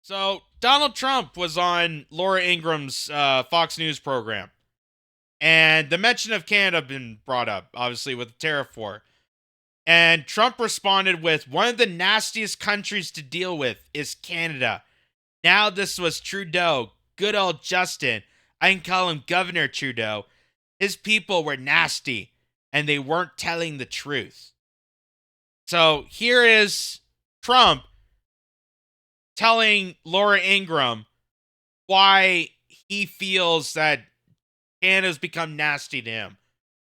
So Donald Trump was on Laura Ingram's Fox News program, and the mention of Canada been brought up, obviously with the tariff war. And Trump responded with, "One of the nastiest countries to deal with is Canada. Now this was Trudeau, good old Justin. I can call him Governor Trudeau. His people were nasty, and they weren't telling the truth." So here is Trump telling Laura Ingraham why he feels that Canada's become nasty to him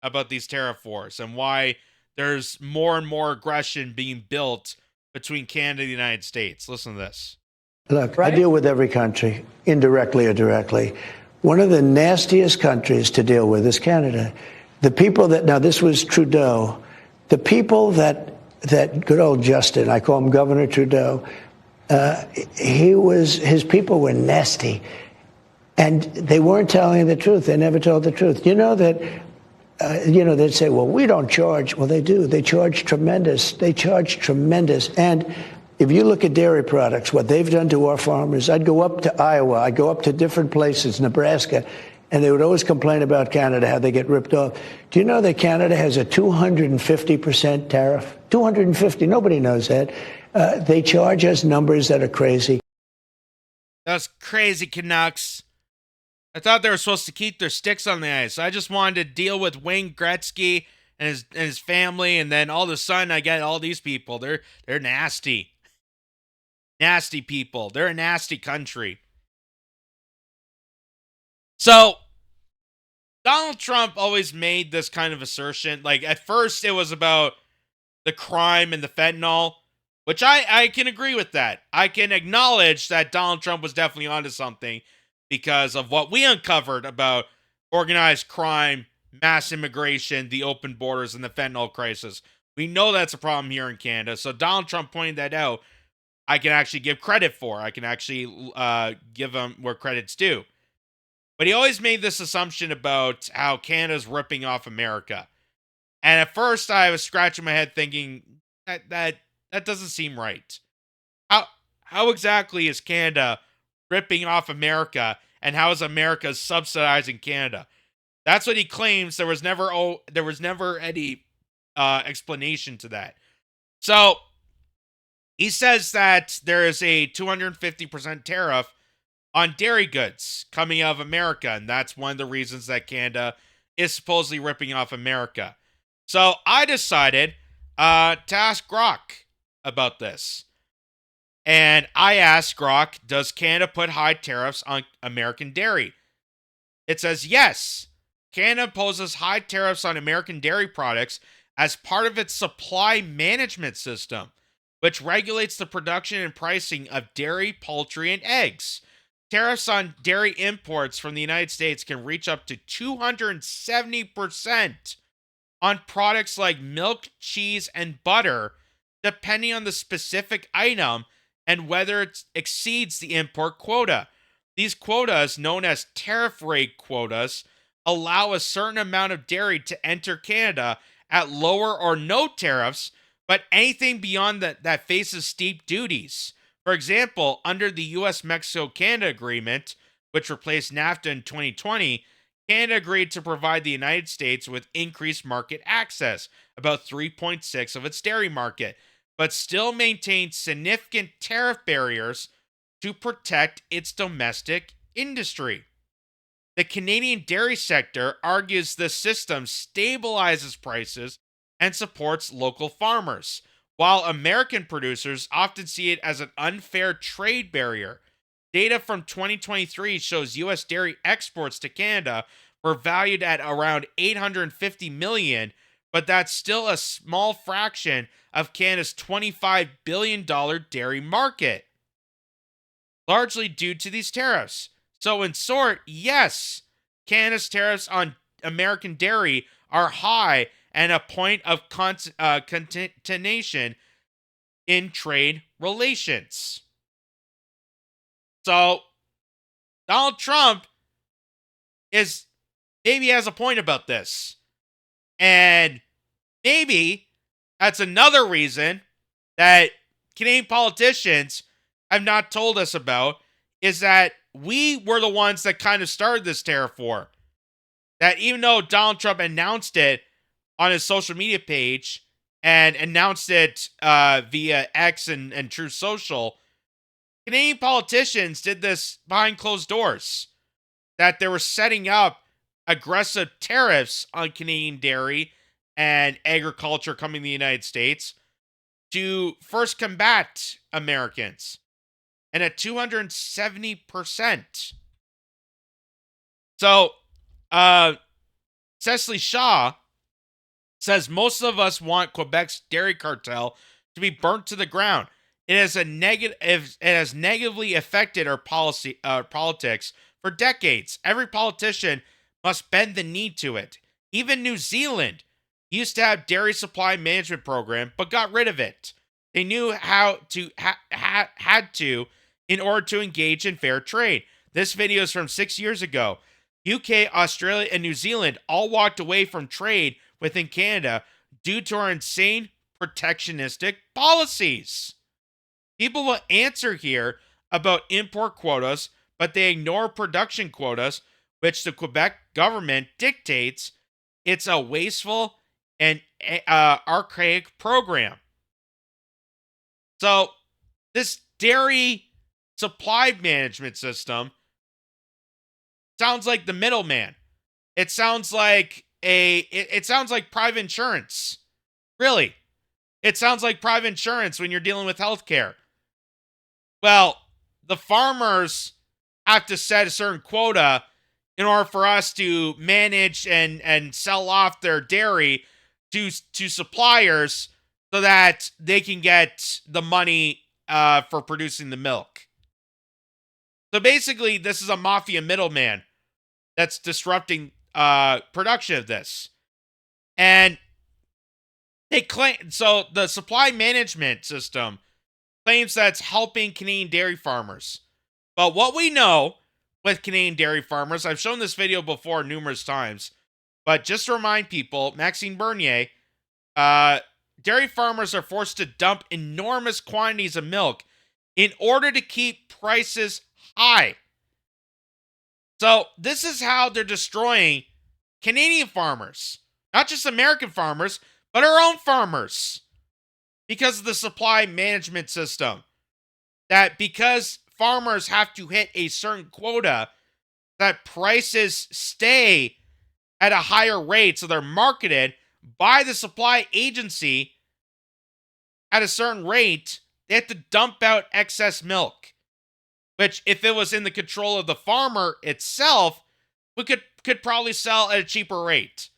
about these tariff wars and why there's more and more aggression being built between Canada and the United States. Listen to this. Look, I deal with every country, indirectly or directly. One of the nastiest countries to deal with is Canada. The people that, now this was Trudeau, the people that good old Justin, I call him Governor Trudeau, his people were nasty. And they weren't telling the truth. They never told the truth. You know that, they'd say, well, we don't charge. Well, they do. They charge tremendous. They charge tremendous. And if you look at dairy products, what they've done to our farmers, I'd go up to Iowa, I'd go up to different places, Nebraska, and they would always complain about Canada, how they get ripped off. Do you know that Canada has a 250% tariff? 250, nobody knows that. They charge us numbers that are crazy. That's crazy, Canucks. I thought they were supposed to keep their sticks on the ice. I just wanted to deal with Wayne Gretzky and his family, and then all of a sudden I get all these people. They're nasty. Nasty people. They're a nasty country. So, Donald Trump always made this kind of assertion. Like, at first, it was about the crime and the fentanyl, which I can agree with that. I can acknowledge that Donald Trump was definitely onto something because of what we uncovered about organized crime, mass immigration, the open borders, and the fentanyl crisis. We know that's a problem here in Canada. So, Donald Trump pointed that out. I can actually give credit for. I can actually give him where credit's due. But he always made this assumption about how Canada's ripping off America. And at first I was scratching my head thinking that doesn't seem right. How exactly is Canada ripping off America, and how is America subsidizing Canada? That's what he claims. There was never any explanation to that. So he says that there is a 250% tariff on dairy goods coming out of America, and that's one of the reasons that Canada is supposedly ripping off America. So I decided to ask Grok about this. And I asked Grok, does Canada put high tariffs on American dairy? It says yes. Canada imposes high tariffs on American dairy products as part of its supply management system, which regulates the production and pricing of dairy, poultry, and eggs. Tariffs on dairy imports from the United States can reach up to 270% on products like milk, cheese, and butter, depending on the specific item and whether it exceeds the import quota. These quotas, known as tariff rate quotas, allow a certain amount of dairy to enter Canada at lower or no tariffs, but anything beyond that faces steep duties. For example, under the US-Mexico-Canada Agreement, which replaced NAFTA in 2020, Canada agreed to provide the United States with increased market access, about 3.6 of its dairy market, but still maintained significant tariff barriers to protect its domestic industry. The Canadian dairy sector argues this system stabilizes prices and supports local farmers, while American producers often see it as an unfair trade barrier. Data from 2023 shows U.S. dairy exports to Canada were valued at around $850 million, but that's still a small fraction of Canada's $25 billion dairy market, largely due to these tariffs. So, in short, yes, Canada's tariffs on American dairy are high and a point of contention in trade relations. So, Donald Trump maybe has a point about this. And maybe that's another reason that Canadian politicians have not told us about is that we were the ones that kind of started this tariff war. That even though Donald Trump announced it on his social media page and announced it via X and Truth Social, Canadian politicians did this behind closed doors. That they were setting up aggressive tariffs on Canadian dairy and agriculture coming to the United States to first combat Americans. And at 270%. So, Cecily Shaw says most of us want Quebec's dairy cartel to be burnt to the ground. It has negatively affected our politics for decades. Every politician must bend the knee to it. Even New Zealand used to have dairy supply management program, but got rid of it. They knew how to had to in order to engage in fair trade. This video is from 6 years ago. UK, Australia, and New Zealand all walked away from trade within Canada due to our insane protectionistic policies. People will answer here about import quotas, but they ignore production quotas, which the Quebec government dictates. It's a wasteful and archaic program. So, this dairy supply management system sounds like the middleman. It sounds like it sounds like private insurance. Really. It sounds like private insurance when you're dealing with healthcare. Well, the farmers have to set a certain quota in order for us to manage and sell off their dairy to suppliers so that they can get the money for producing the milk. So basically, this is a mafia middleman that's disrupting production of this. And they claim, so the supply management system claims that's helping Canadian dairy farmers. But what we know with Canadian dairy farmers, I've shown this video before numerous times, but just to remind people, Maxime Bernier, dairy farmers are forced to dump enormous quantities of milk in order to keep prices high. So this is how they're destroying Canadian farmers, not just American farmers, but our own farmers, because of the supply management system. That because farmers have to hit a certain quota, that prices stay at a higher rate, so they're marketed by the supply agency at a certain rate. They have to dump out excess milk, which, if it was in the control of the farmer itself, we could probably sell at a cheaper rate.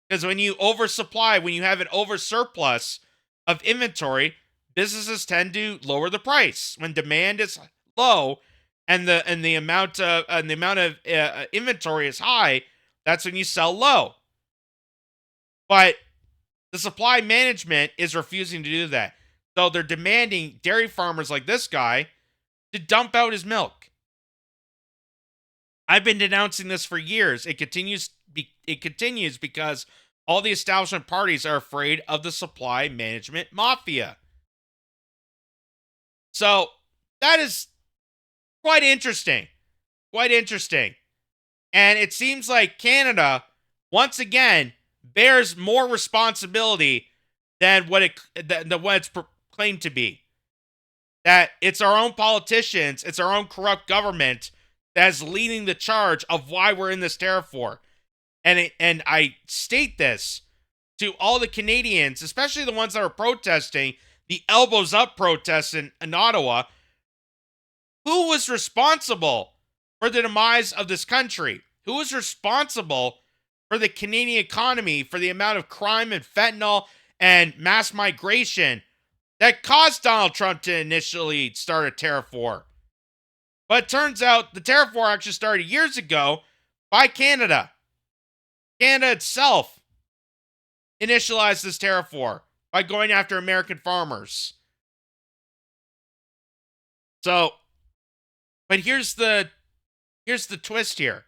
Because when you oversupply, when you have an oversurplus of inventory, businesses tend to lower the price. When demand is low and the amount of inventory is high, that's when you sell low. But the supply management is refusing to do that. So they're demanding dairy farmers like this guy to dump out his milk. I've been denouncing this for years. It continues because all the establishment parties are afraid of the supply management mafia. So that is quite interesting. Quite interesting. And it seems like Canada, once again, bears more responsibility than what it's claimed to be. That it's our own politicians, it's our own corrupt government that's leading the charge of why we're in this tariff war. And I state this to all the Canadians, especially the ones that are protesting, the elbows up protests in Ottawa. Who was responsible for the demise of this country? Who was responsible for the Canadian economy, for the amount of crime and fentanyl and mass migration that caused Donald Trump to initially start a tariff war? But it turns out the tariff war actually started years ago by Canada. Canada itself initialized this tariff war by going after American farmers. So, but here's the twist here.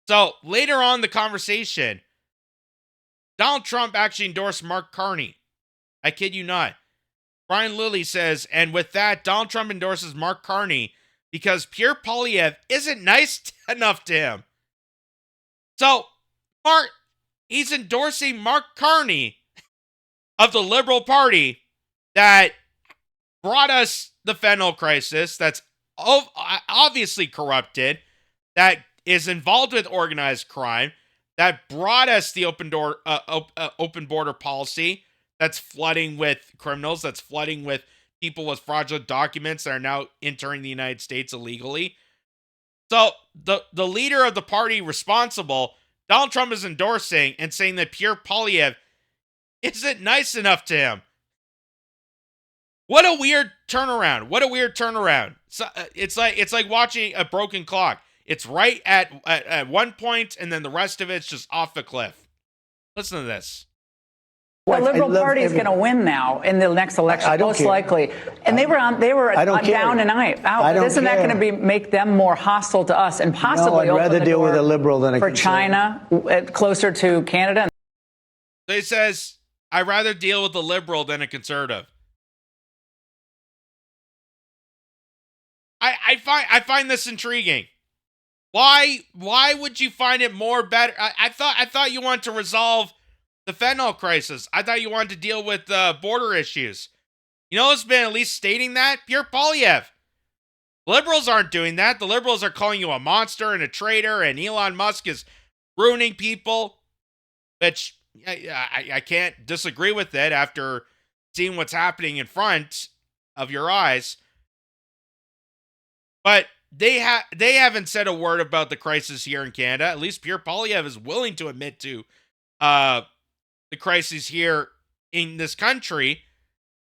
So, later on in the conversation, Donald Trump actually endorsed Mark Carney. I kid you not. Brian Lilly says, and with that, Donald Trump endorses Mark Carney because Pierre Poilievre isn't nice enough to him. So, he's endorsing Mark Carney of the Liberal Party that brought us the fentanyl crisis, that's obviously corrupted, that is involved with organized crime, that brought us the open border policy, that's flooding with criminals, that's flooding with people with fraudulent documents that are now entering the United States illegally. So the leader of the party responsible, Donald Trump, is endorsing and saying that Pierre Poilievre isn't nice enough to him. What a weird turnaround. What a weird turnaround. So, it's like watching a broken clock. It's right at one point, and then the rest of it's just off the cliff. Listen to this. The Liberal Party is going to win now in the next election, most likely. And they were down and out. Isn't that going to make them more hostile to us and possibly I'd rather deal with a liberal than a for China, closer to Canada? He says, I'd rather deal with a liberal than a conservative. I find this intriguing. Why would you find it more better? I thought you wanted to resolve the fentanyl crisis. I thought you wanted to deal with border issues. You know who's been at least stating that? Pierre Poilievre. Liberals aren't doing that. The liberals are calling you a monster and a traitor, and Elon Musk is ruining people, which I can't disagree with it after seeing what's happening in front of your eyes. But they haven't said a word about the crisis here in Canada. At least Pierre Poilievre is willing to admit to the crisis here in this country.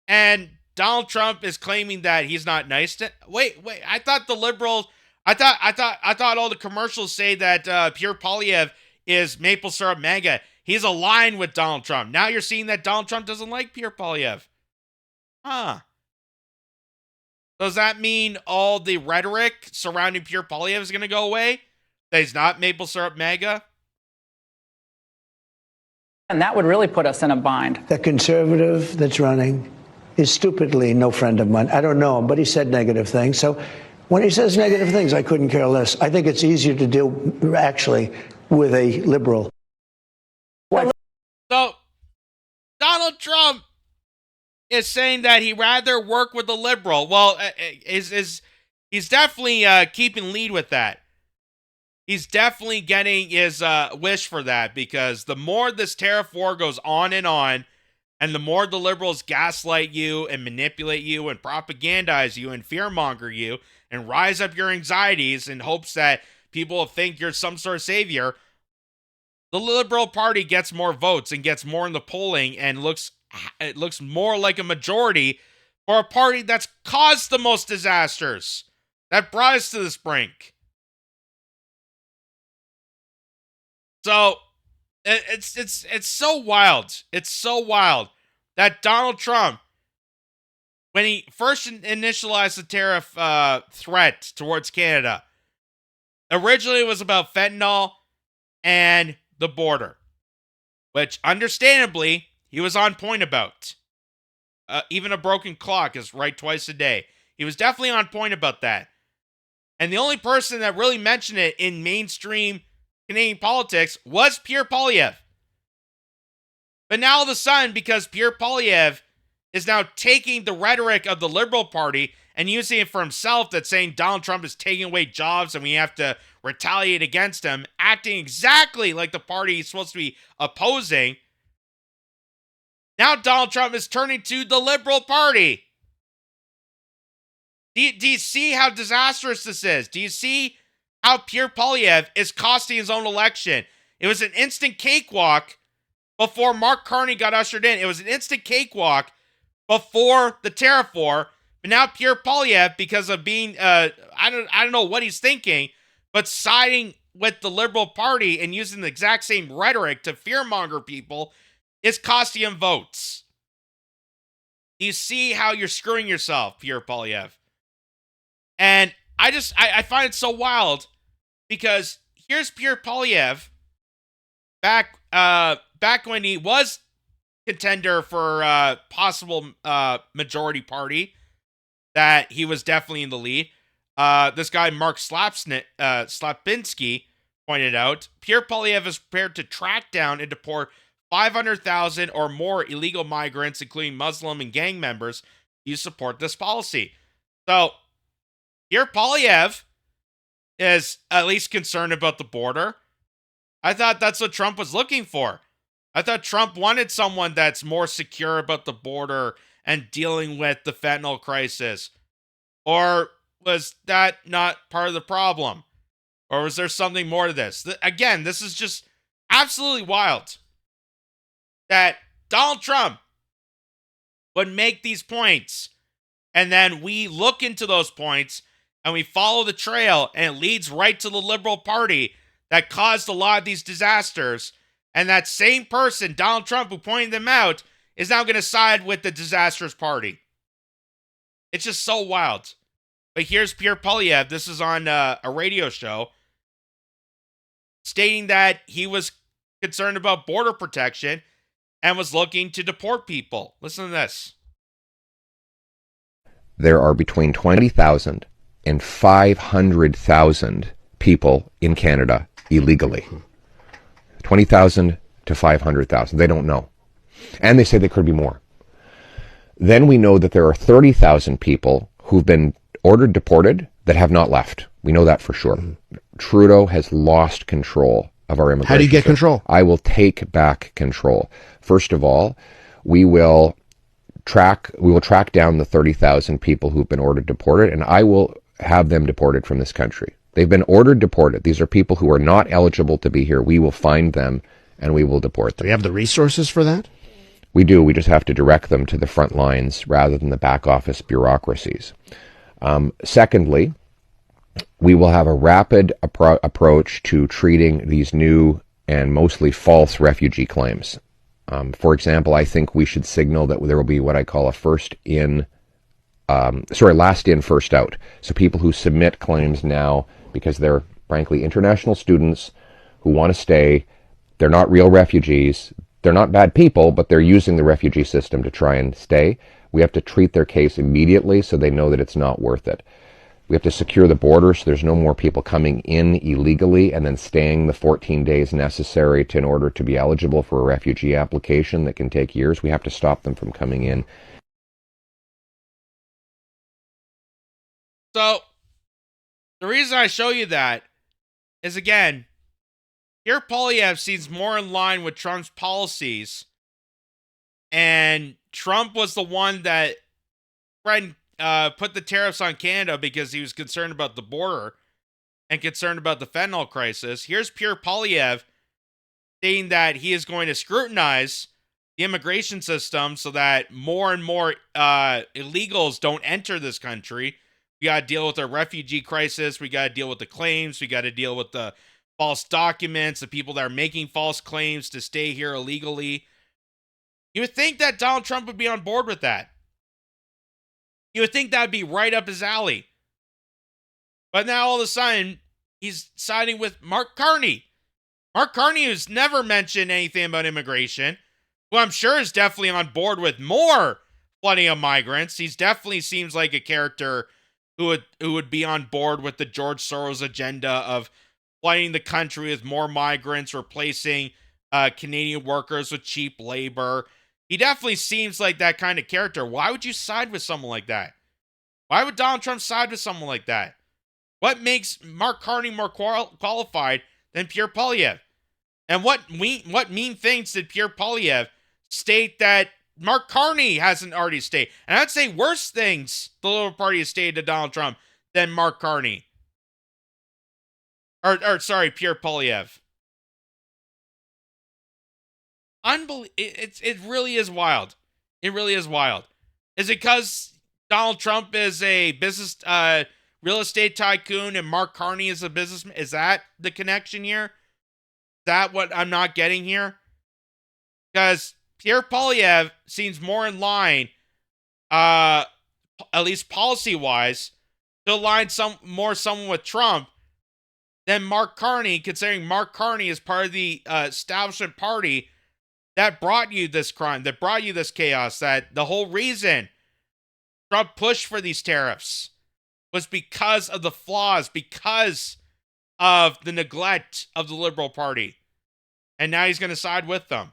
And Donald Trump is claiming that he's not nice to. Wait. I thought the liberals. I thought all the commercials say that Pierre Poilievre is maple syrup MAGA. He's aligned with Donald Trump. Now you're seeing that Donald Trump doesn't like Pierre Poilievre. Huh. Does that mean all the rhetoric surrounding Pierre Poilievre is going to go away? That he's not maple syrup MAGA? And that would really put us in a bind. The conservative that's running is stupidly no friend of mine. I don't know him, but he said negative things. So when he says negative things, I couldn't care less. I think it's easier to deal, actually, with a liberal. So, Donald Trump is saying that he'd rather work with a liberal. Well, he's definitely keeping lead with that. He's definitely getting his wish for that, because the more this tariff war goes on, and the more the liberals gaslight you and manipulate you and propagandize you and fearmonger you and rise up your anxieties in hopes that people will think you're some sort of savior, the Liberal Party gets more votes and gets more in the polling, and it looks more like a majority for a party that's caused the most disasters, that brought us to this brink. So it's so wild. It's so wild that Donald Trump, when he first initialized the tariff threat towards Canada, originally it was about fentanyl and the border, which understandably he was on point about. Even a broken clock is right twice a day. He was definitely on point about that. And the only person that really mentioned it in mainstream Canadian politics was Pierre Poilievre. But now all of a sudden, because Pierre Poilievre is now taking the rhetoric of the Liberal Party and using it for himself, that's saying Donald Trump is taking away jobs and we have to retaliate against him, acting exactly like the party he's supposed to be opposing. Now Donald Trump is turning to the Liberal Party. Do you see how disastrous this is? Do you see how Pierre Poilievre is costing his own election? It was an instant cakewalk before Mark Carney got ushered in. It was an instant cakewalk before the tariff war. But now Pierre Poilievre, because of being, I don't know what he's thinking, but siding with the Liberal Party and using the exact same rhetoric to fearmonger people, is costing him votes. You see how you're screwing yourself, Pierre Poilievre. And I find it so wild, because here's Pierre Poilievre back when he was contender for possible majority party, that he was definitely in the lead. This guy, Mark Slapinski, pointed out, Pierre Poilievre is prepared to track down and deport 500,000 or more illegal migrants, including Muslim and gang members, to support this policy. So, Pierre Poilievre is at least concerned about the border. I thought that's what Trump was looking for. I thought Trump wanted someone that's more secure about the border and dealing with the fentanyl crisis. Or was that not part of the problem? Or was there something more to this? Again, this is just absolutely wild that Donald Trump would make these points, and then we look into those points and we follow the trail, and it leads right to the Liberal Party that caused a lot of these disasters. And that same person, Donald Trump, who pointed them out, is now going to side with the disastrous party. It's just so wild. But here's Pierre Poilievre. This is on a radio show, stating that he was concerned about border protection and was looking to deport people. Listen to this. There are between 20,000 and 500,000 people in Canada illegally. 20,000 to 500,000. They don't know. And they say there could be more. Then we know that there are 30,000 people who've been ordered deported that have not left. We know that for sure. Trudeau has lost control of our immigration. How do you get control? I will take back control. First of all, we will track down the 30,000 people who've been ordered deported, and I will have them deported from this country. They've been ordered deported. These are people who are not eligible to be here. We will find them and we will deport them. Do we have the resources for that? We do. We just have to direct them to the front lines rather than the back office bureaucracies. Secondly, we will have a rapid approach to treating these new and mostly false refugee claims. For example, I think we should signal that there will be what I call a last in, first out. So people who submit claims now because they're, frankly, international students who want to stay, they're not real refugees, they're not bad people, but they're using the refugee system to try and stay. We have to treat their case immediately so they know that it's not worth it. We have to secure the border so there's no more people coming in illegally and then staying the 14 days necessary in order to be eligible for a refugee application that can take years. We have to stop them from coming in. So, the reason I show you that is, again, Pierre Poilievre seems more in line with Trump's policies, and Trump was the one that put the tariffs on Canada because he was concerned about the border and concerned about the fentanyl crisis. Here's Pierre Poilievre saying that he is going to scrutinize the immigration system so that more and more illegals don't enter this country. We got to deal with our refugee crisis. We got to deal with the claims. We got to deal with the false documents, the people that are making false claims to stay here illegally. You would think that Donald Trump would be on board with that. You would think that would be right up his alley. But now all of a sudden, he's siding with Mark Carney. Mark Carney, who's never mentioned anything about immigration, who I'm sure is definitely on board with more flooding of migrants. He's definitely seems like a character who would be on board with the George Soros agenda of flooding the country with more migrants, replacing Canadian workers with cheap labor. He definitely seems like that kind of character. Why would you side with someone like that? Why would Donald Trump side with someone like that? What makes Mark Carney more qualified than Pierre Poilievre? And what mean things did Pierre Poilievre state that Mark Carney hasn't already stated? And I'd say worse things the Liberal Party has stated to Donald Trump than Mark Carney. Pierre Poilievre. It really is wild. It really is wild. Is it because Donald Trump is a business real estate tycoon and Mark Carney is a businessman? Is that the connection here? Is that what I'm not getting here? Because Pierre Poilievre seems more in line, at least policy-wise, to align someone with Trump than Mark Carney, considering Mark Carney is part of the establishment party that brought you this crime, that brought you this chaos, that the whole reason Trump pushed for these tariffs was because of the flaws, because of the neglect of the liberal party. And now he's going to side with them.